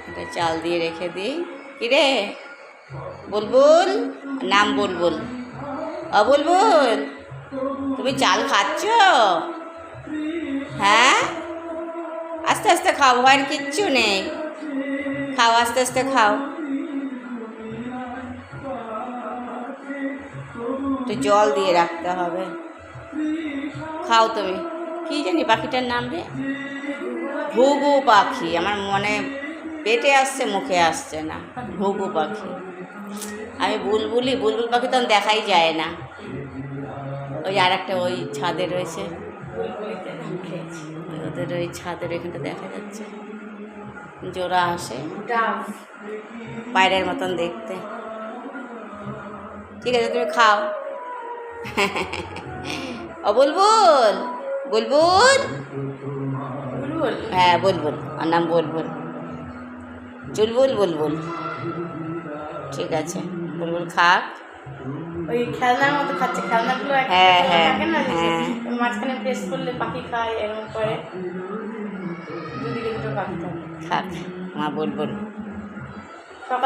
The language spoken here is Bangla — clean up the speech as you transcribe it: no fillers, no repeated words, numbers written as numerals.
এটা চাল দিয়ে রেখে দিই। কিরে বুলবুল, নাম বুলবুল। বুলবুল, তুমি চাল খাচ্ছ? হ্যাঁ, আস্তে আস্তে খাও, ভয়ের কিচ্ছু নেই। খাও, আস্তে আস্তে খাও। একটু জল দিয়ে রাখতে হবে। খাও তুমি। কী জানি পাখিটার নাম রে? ঘুঘু পাখি। আমার মনে পেটে আসছে, মুখে আসছে না। ঘুঘু পাখি। আমি বুলবুল পাখি তো দেখাই যায় না। ওই আর একটা ওই ছাদে রয়েছে, ওদের ওই ছাদের এখানটা দেখা যাচ্ছে। জোড়া আসে, পায়রার মতন দেখতে। ঠিক আছে, তুমি খাও। বুলবুল, বুলবুল, হ্যাঁ বুলবুল, আর নাম বুলবুল। চুলবুল বুলবুল। ঠিক আছে, বুলবুল খাক। ওই খেলনার মতো খাচ্ছে, খেলনাগুলো হ্যাঁ হ্যাঁ হ্যাঁ, মাঝখানে প্রেস করলে পাখি খায়, এরকম করে দুদিকে দুটো পাখি থাকে। খাক আমার বুলবুল।